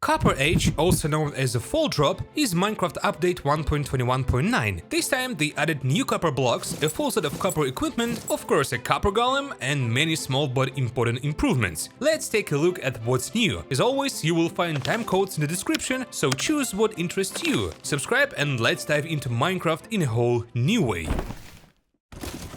Copper Age, also known as a fall drop, is Minecraft update 1.21.9. This time they added new copper blocks, a full set of copper equipment, of course a copper golem, and many small but important improvements. Let's take a look at what's new. As always, you will find timecodes in the description, so choose what interests you. Subscribe and let's dive into Minecraft in a whole new way.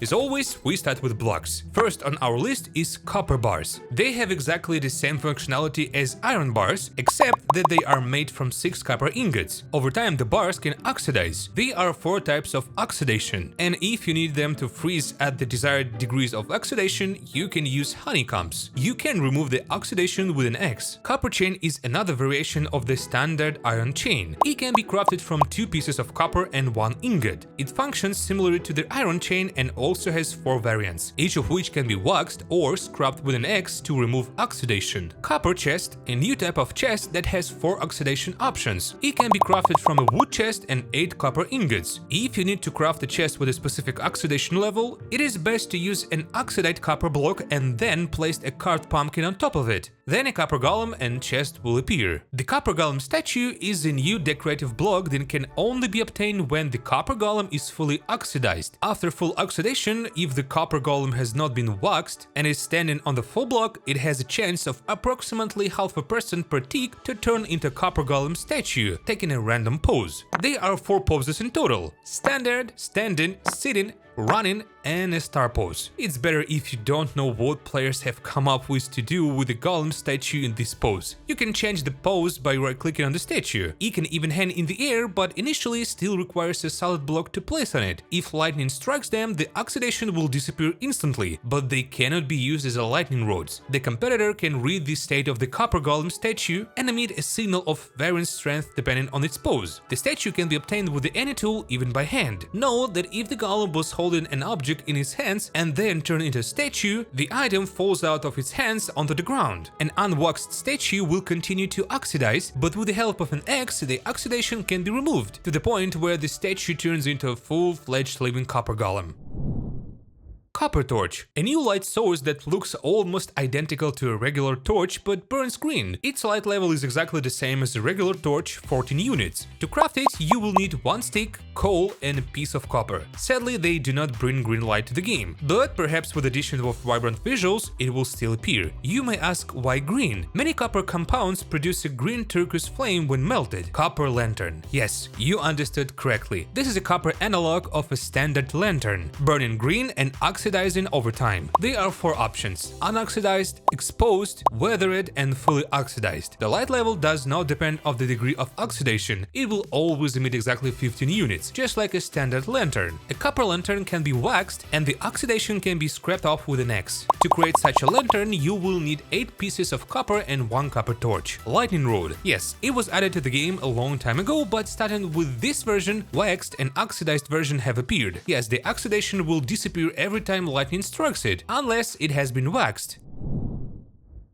As always, we start with blocks. First on our list is copper bars. They have exactly the same functionality as iron bars, except that they are made from 6 copper ingots. Over time, the bars can oxidize. There are 4 types of oxidation, and if you need them to freeze at the desired degrees of oxidation, you can use honeycombs. You can remove the oxidation with an axe. Copper chain is another variation of the standard iron chain. It can be crafted from 2 pieces of copper and 1 ingot. It functions similarly to the iron chain and also has 4 variants, each of which can be waxed or scrubbed with an axe to remove oxidation. Copper chest, a new type of chest that has 4 oxidation options. It can be crafted from a wood chest and 8 copper ingots. If you need to craft a chest with a specific oxidation level, it is best to use an oxidized copper block and then place a carved pumpkin on top of it. Then a copper golem and chest will appear. The copper golem statue is a new decorative block that can only be obtained when the copper golem is fully oxidized. After full oxidation, if the copper golem has not been waxed and is standing on the full block, it has a chance of approximately 0.5% per tick to turn into a copper golem statue, taking a random pose. There are 4 poses in total: standard, standing, sitting, running, and a star pose. It's better if you don't know what players have come up with to do with the golem statue in this pose. You can change the pose by right-clicking on the statue. It can even hang in the air, but initially still requires a solid block to place on it. If lightning strikes them, the oxidation will disappear instantly, but they cannot be used as a lightning rods. The competitor can read the state of the copper golem statue and emit a signal of varying strength depending on its pose. The statue can be obtained with any tool, even by hand. Note that if the golem was holding an object in its hands and then turned into a statue, the item falls out of its hands onto the ground. An unwaxed statue will continue to oxidize, but with the help of an axe, the oxidation can be removed, to the point where the statue turns into a full-fledged living copper golem. Copper torch, a new light source that looks almost identical to a regular torch but burns green. Its light level is exactly the same as a regular torch, 14 units. To craft it, you will need 1 stick, coal, and a piece of copper. Sadly, they do not bring green light to the game, but perhaps with addition of vibrant visuals, it will still appear. You may ask, why green? Many copper compounds produce a green turquoise flame when melted. Copper lantern. Yes, you understood correctly. This is a copper analog of a standard lantern, burning green and oxidizing over time. There are 4 options: unoxidized, exposed, weathered, and fully oxidized. The light level does not depend on the degree of oxidation. It will always emit exactly 15 units, just like a standard lantern. A copper lantern can be waxed and the oxidation can be scraped off with an axe. To create such a lantern, you will need 8 pieces of copper and 1 copper torch. Lightning rod. Yes, it was added to the game a long time ago, but starting with this version, waxed and oxidized version have appeared. Yes, the oxidation will disappear every time lightning strikes it, unless it has been waxed.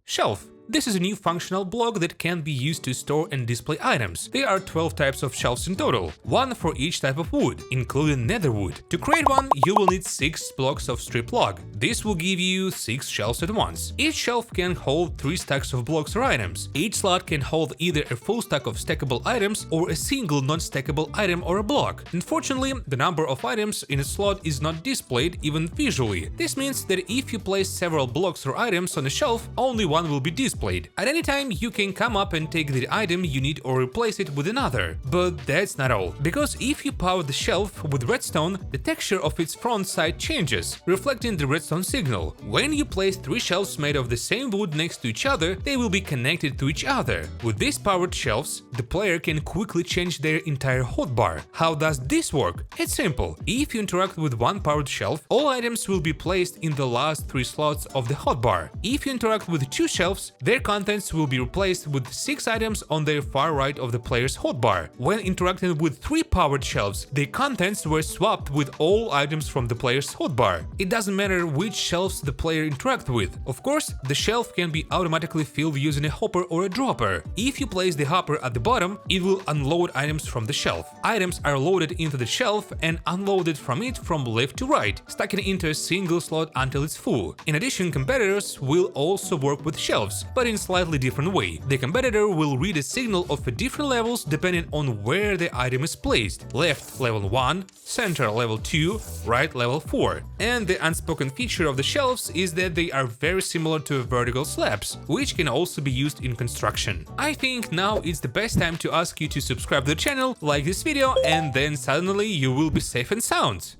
Shelf. This is a new functional block that can be used to store and display items. There are 12 types of shelves in total, 1 for each type of wood, including nether wood. To create one, you will need 6 blocks of strip log. This will give you 6 shelves at once. Each shelf can hold 3 stacks of blocks or items. Each slot can hold either a full stack of stackable items or a single non-stackable item or a block. Unfortunately, the number of items in a slot is not displayed even visually. This means that if you place several blocks or items on a shelf, only one will be displayed. At any time, you can come up and take the item you need or replace it with another. But that's not all, because if you power the shelf with redstone, the texture of its front side changes, reflecting the redstone signal. When you place 3 shelves made of the same wood next to each other, they will be connected to each other. With these powered shelves, the player can quickly change their entire hotbar. How does this work? It's simple. If you interact with 1 powered shelf, all items will be placed in the last 3 slots of the hotbar. If you interact with 2 shelves, their contents will be replaced with 6 items on their far right of the player's hotbar. When interacting with 3 powered shelves, the contents were swapped with all items from the player's hotbar. It doesn't matter which shelves the player interacts with. Of course, the shelf can be automatically filled using a hopper or a dropper. If you place the hopper at the bottom, it will unload items from the shelf. Items are loaded into the shelf and unloaded from it from left to right, stacking into a single slot until it's full. In addition, competitors will also work with shelves, but in slightly different way. The competitor will read a signal of a different levels depending on where the item is placed. Left level 1, center level 2, right level 4. And the unspoken feature of the shelves is that they are very similar to vertical slabs, which can also be used in construction. I think now it's the best time to ask you to subscribe to the channel, like this video, and then suddenly you will be safe and sound.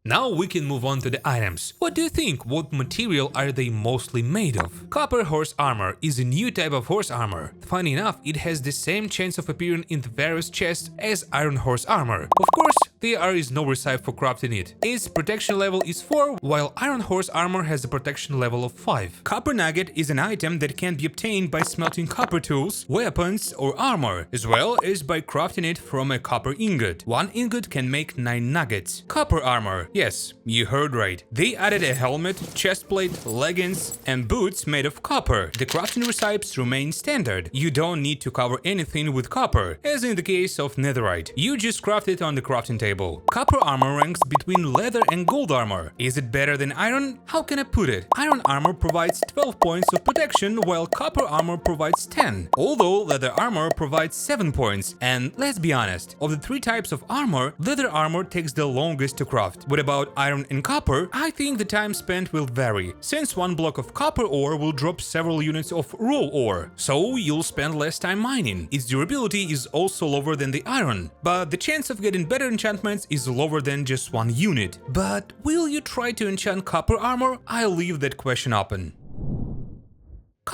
Now we can move on to the items. What do you think? What material are they mostly made of? Copper horse armor is a new type of horse armor. Funny enough, it has the same chance of appearing in the various chests as iron horse armor. Of course, there is no recipe for crafting it. Its protection level is 4, while iron horse armor has a protection level of 5. Copper nugget is an item that can be obtained by smelting copper tools, weapons, or armor, as well as by crafting it from a copper ingot. 1 ingot can make 9 nuggets. Copper armor. Yes, you heard right. They added a helmet, chestplate, leggings, and boots made of copper. The crafting recipes remain standard. You don't need to cover anything with copper, as in the case of netherite. You just craft it on the crafting table. Copper armor ranks between leather and gold armor. Is it better than iron? How can I put it? Iron armor provides 12 points of protection, while copper armor provides 10. Although leather armor provides 7 points. And let's be honest, of the 3 types of armor, leather armor takes the longest to craft. What about iron and copper? I think the time spent will vary, since 1 block of copper ore will drop several units of raw ore, so you'll spend less time mining. Its durability is also lower than the iron, but the chance of getting better enchantments is lower than just 1 unit. But will you try to enchant copper armor? I'll leave that question open.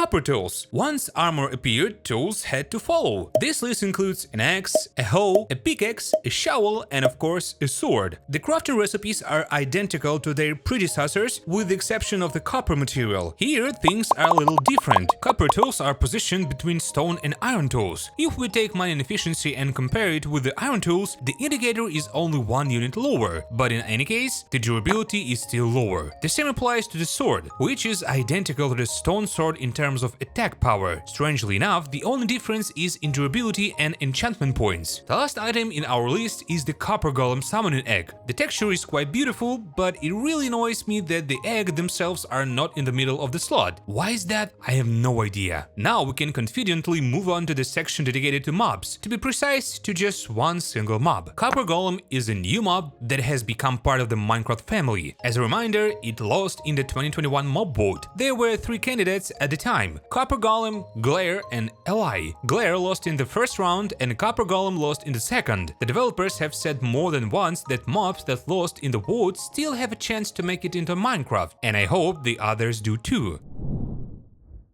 Copper tools. Once armor appeared, tools had to follow. This list includes an axe, a hoe, a pickaxe, a shovel, and of course a sword. The crafting recipes are identical to their predecessors, with the exception of the copper material. Here things are a little different. Copper tools are positioned between stone and iron tools. If we take mining efficiency and compare it with the iron tools, the indicator is only 1 unit lower, but in any case, the durability is still lower. The same applies to the sword, which is identical to the stone sword in terms of attack power. Strangely enough, the only difference is in durability and enchantment points. The last item in our list is the copper golem summoning egg. The texture is quite beautiful, but it really annoys me that the egg themselves are not in the middle of the slot. Why is that? I have no idea. Now we can confidently move on to the section dedicated to mobs. To be precise, to just 1 single mob. Copper golem is a new mob that has become part of the Minecraft family. As a reminder, it lost in the 2021 mob vote. There were 3 candidates at the time: Copper Golem, Glare, and Ally. Glare lost in the first round and Copper Golem lost in the second. The developers have said more than once that mobs that lost in the vote still have a chance to make it into Minecraft, and I hope the others do too.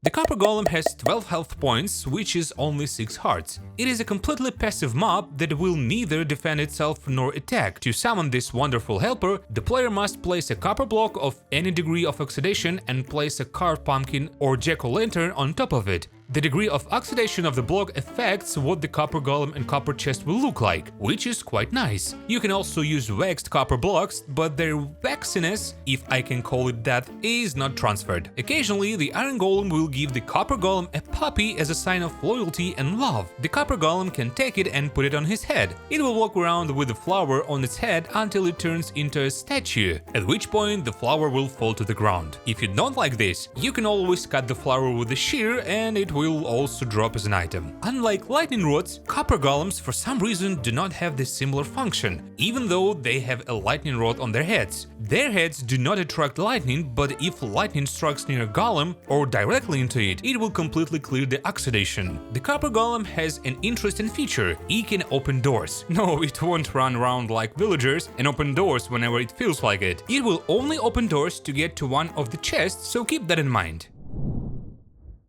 The Copper Golem has 12 health points, which is only 6 hearts. It is a completely passive mob that will neither defend itself nor attack. To summon this wonderful helper, the player must place a copper block of any degree of oxidation and place a carved pumpkin or jack-o'-lantern on top of it. The degree of oxidation of the block affects what the copper golem and copper chest will look like, which is quite nice. You can also use waxed copper blocks, but their waxiness, if I can call it that, is not transferred. Occasionally, the iron golem will give the copper golem a puppy as a sign of loyalty and love. The copper golem can take it and put it on his head. It will walk around with the flower on its head until it turns into a statue, at which point the flower will fall to the ground. If you don't like this, you can always cut the flower with a shear and it will also drop as an item. Unlike lightning rods, copper golems for some reason do not have this similar function, even though they have a lightning rod on their heads. Their heads do not attract lightning, but if lightning strikes near a golem or directly into it, it will completely clear the oxidation. The copper golem has an interesting feature: it can open doors. No, it won't run around like villagers and open doors whenever it feels like it. It will only open doors to get to one of the chests, so keep that in mind.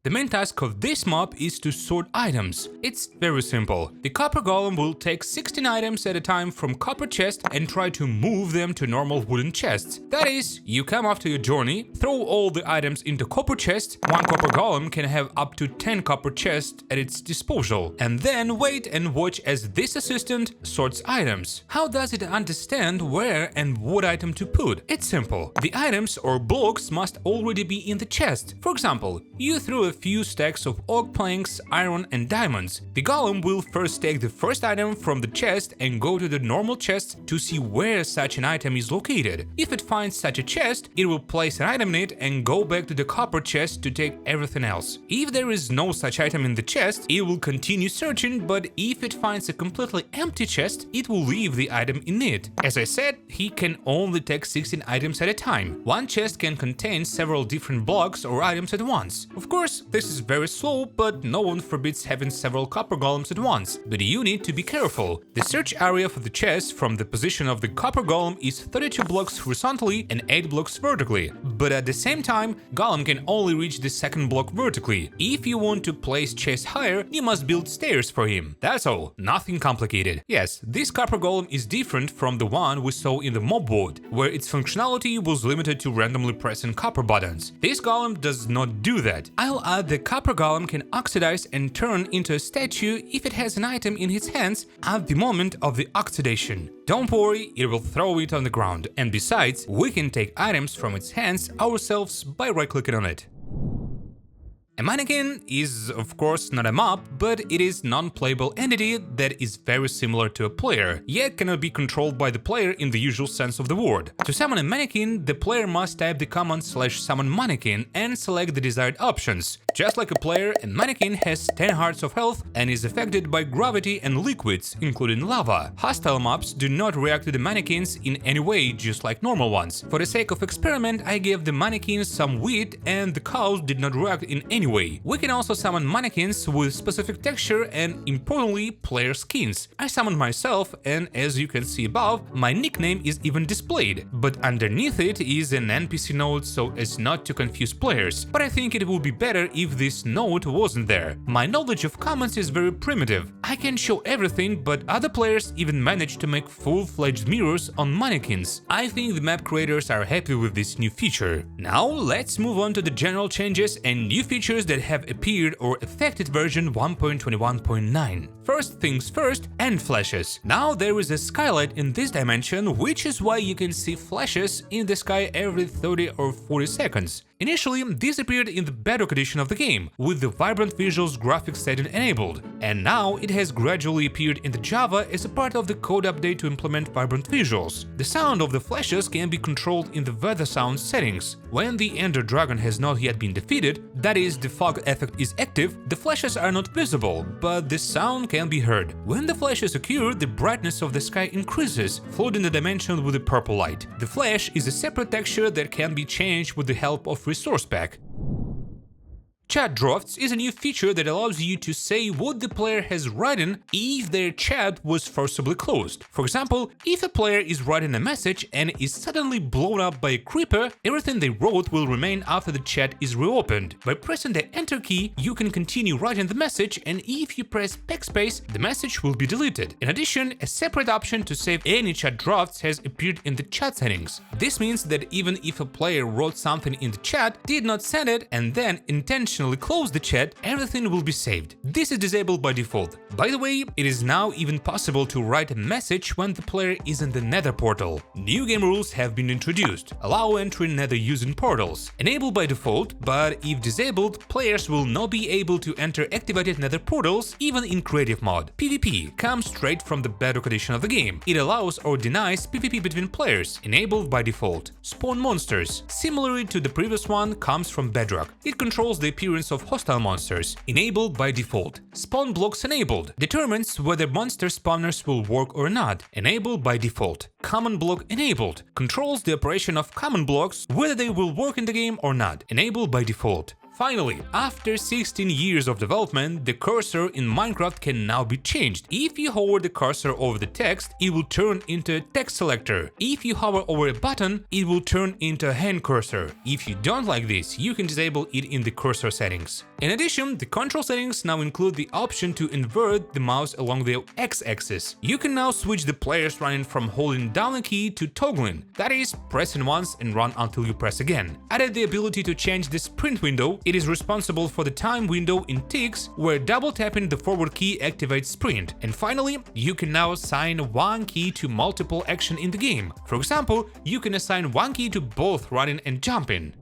The main task of this mob is to sort items. It's very simple. The copper golem will take 16 items at a time from copper chest and try to move them to normal wooden chests. That is, you come after your journey, throw all the items into copper chest. 1 copper golem can have up to 10 copper chests at its disposal, and then wait and watch as this assistant sorts items. How does it understand where and what item to put? It's simple. The items or blocks must already be in the chest. For example, you threw a a few stacks of oak planks, iron and diamonds. The golem will first take the first item from the chest and go to the normal chest to see where such an item is located. If it finds such a chest, it will place an item in it and go back to the copper chest to take everything else. If there is no such item in the chest, it will continue searching, but if it finds a completely empty chest, it will leave the item in it. As I said, he can only take 16 items at a time. One chest can contain several different blocks or items at once. Of course, this is very slow, but no one forbids having several copper golems at once. But you need to be careful. The search area for the chest from the position of the copper golem is 32 blocks horizontally and 8 blocks vertically. But at the same time, golem can only reach the second block vertically. If you want to place chest higher, you must build stairs for him. That's all, nothing complicated. Yes, this copper golem is different from the one we saw in the mob world, where its functionality was limited to randomly pressing copper buttons. This golem does not do that. I'll add the copper golem can oxidize and turn into a statue if it has an item in its hands at the moment of the oxidation. Don't worry, it will throw it on the ground, and besides, we can take items from its hands ourselves by right-clicking on it. A mannequin is, of course, not a mob, but it is a non-playable entity that is very similar to a player, yet cannot be controlled by the player in the usual sense of the word. To summon a mannequin, the player must type the command /summon mannequin and select the desired options. Just like a player, a mannequin has 10 hearts of health and is affected by gravity and liquids, including lava. Hostile mobs do not react to the mannequins in any way, just like normal ones. For the sake of experiment, I gave the mannequins some wheat and the cows did not react in any way. We can also summon mannequins with specific texture and, importantly, player skins. I summoned myself, and as you can see above, my nickname is even displayed, but underneath it is an NPC note so as not to confuse players. But I think it would be better if this note wasn't there. My knowledge of comments is very primitive. I can show everything, but other players even manage to make full-fledged mirrors on mannequins. I think the map creators are happy with this new feature. Now let's move on to the general changes and new features that have appeared or affected version 1.21.9. First things first, end flashes. Now there is a skylight in this dimension, which is why you can see flashes in the sky every 30 or 40 seconds. Initially, this appeared in the Bedrock edition of the game, with the Vibrant Visuals graphics setting enabled, and now it has gradually appeared in the Java as a part of the code update to implement Vibrant Visuals. The sound of the flashes can be controlled in the Weather Sounds settings. When the Ender Dragon has not yet been defeated, that is, the fog effect is active, the flashes are not visible, but the sound can be heard. When the flashes occur, the brightness of the sky increases, flooding the dimension with a purple light. The flash is a separate texture that can be changed with the help of Resource Pack. Chat drafts is a new feature that allows you to say what the player has written if their chat was forcibly closed. For example, if a player is writing a message and is suddenly blown up by a creeper, everything they wrote will remain after the chat is reopened. By pressing the Enter key, you can continue writing the message, and if you press backspace, the message will be deleted. In addition, a separate option to save any chat drafts has appeared in the chat settings. This means that even if a player wrote something in the chat, did not send it, and then intentionally close the chat, everything will be saved. This is disabled by default. By the way, it is now even possible to write a message when the player is in the Nether portal. New game rules have been introduced. Allow entry Nether using portals. Enabled by default, but if disabled, players will not be able to enter activated Nether portals even in creative mode. PvP comes straight from the Bedrock edition of the game. It allows or denies PvP between players, enabled by default. Spawn monsters, similarly to the previous one, comes from Bedrock. It controls the appearance of hostile monsters, enabled by default. Spawn blocks enabled, determines whether monster spawners will work or not, enabled by default. Common block enabled, controls the operation of common blocks, whether they will work in the game or not, enabled by default. Finally, after 16 years of development, the cursor in Minecraft can now be changed. If you hover the cursor over the text, it will turn into a text selector. If you hover over a button, it will turn into a hand cursor. If you don't like this, you can disable it in the cursor settings. In addition, the control settings now include the option to invert the mouse along the x-axis. You can now switch the players running from holding down a key to toggling, that is, pressing once and run until you press again. Added the ability to change the sprint window. It is responsible for the time window in ticks, where double tapping the forward key activates sprint. And finally, you can now assign one key to multiple action in the game. For example, you can assign one key to both running and jumping.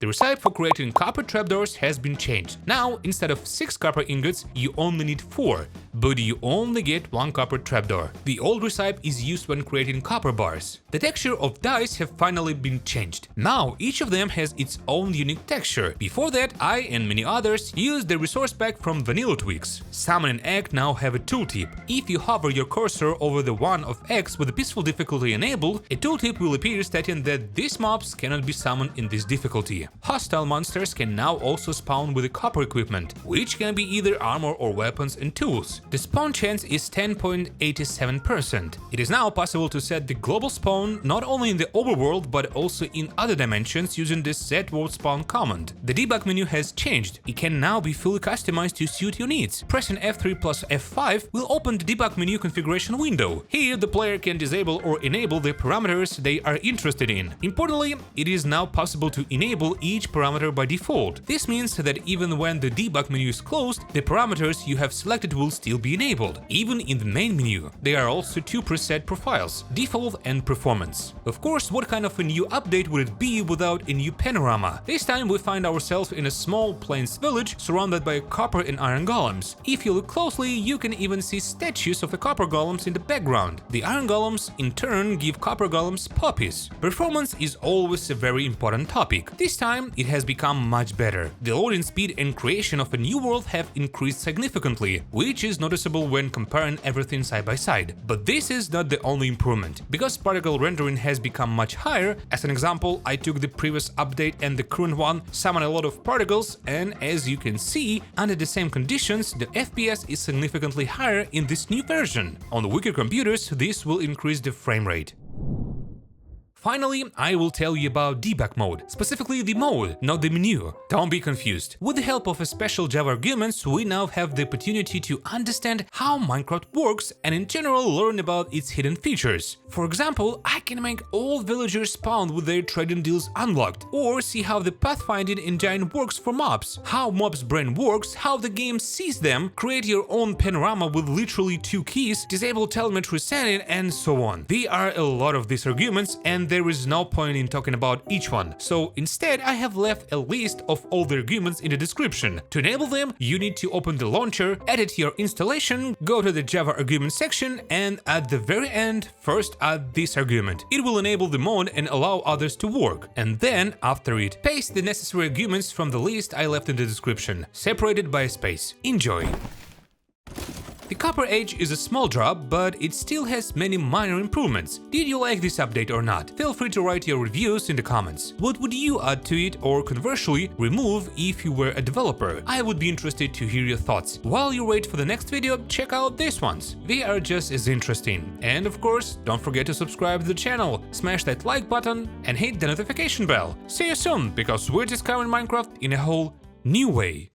The recipe for creating copper trapdoors has been changed. Now, instead of 6 copper ingots, you only need 4, but you only get 1 copper trapdoor. The old recipe is used when creating copper bars. The texture of dice have finally been changed. Now, each of them has its own unique texture. Before that, I and many others used the resource pack from Vanilla Tweaks. Summon and Act now have a tooltip. If you hover your cursor over the one of X with the peaceful difficulty enabled, a tooltip will appear stating that these mobs cannot be summoned in this difficulty. Hostile monsters can now also spawn with a copper equipment, which can be either armor or weapons and tools. The spawn chance is 10.87%. It is now possible to set the global spawn not only in the overworld but also in other dimensions using the setWorldSpawn command. The debug menu has changed. It can now be fully customized to suit your needs. Pressing F3 plus F5 will open the debug menu configuration window. Here, the player can disable or enable the parameters they are interested in. Importantly, it is now possible to enable each parameter by default. This means that even when the debug menu is closed, the parameters you have selected will still be enabled. Even in the main menu, there are also 2 preset profiles, default and performance. Of course, what kind of a new update would it be without a new panorama? This time we find ourselves in a small plains village surrounded by copper and iron golems. If you look closely, you can even see statues of the copper golems in the background. The iron golems in turn give copper golems puppies. Performance is always a very important topic. This time it has become much better. The loading speed and creation of a new world have increased significantly, which is noticeable when comparing everything side by side. But this is not the only improvement. Because particle rendering has become much higher, as an example, I took the previous update and the current one, summon a lot of particles, and as you can see, under the same conditions, the FPS is significantly higher in this new version. On the weaker computers, this will increase the frame rate. Finally, I will tell you about debug mode, specifically the mode, not the menu. Don't be confused. With the help of a special Java arguments, we now have the opportunity to understand how Minecraft works and in general learn about its hidden features. For example, I can make all villagers spawn with their trading deals unlocked, or see how the pathfinding engine works for mobs, how mobs' brain works, how the game sees them, create your own panorama with literally 2 keys, disable telemetry setting, and so on. There are a lot of these arguments and there is no point in talking about each one, so instead I have left a list of all the arguments in the description. To enable them, you need to open the launcher, edit your installation, go to the Java argument section, and at the very end, first add this argument. It will enable the mode and allow others to work, and then, after it, paste the necessary arguments from the list I left in the description, separated by a space. Enjoy! The Copper Age is a small drop, but it still has many minor improvements. Did you like this update or not? Feel free to write your reviews in the comments. What would you add to it or conversely remove if you were a developer? I would be interested to hear your thoughts. While you wait for the next video, check out these ones. They are just as interesting. And of course, don't forget to subscribe to the channel, smash that like button and hit the notification bell. See you soon, because we're discovering Minecraft in a whole new way.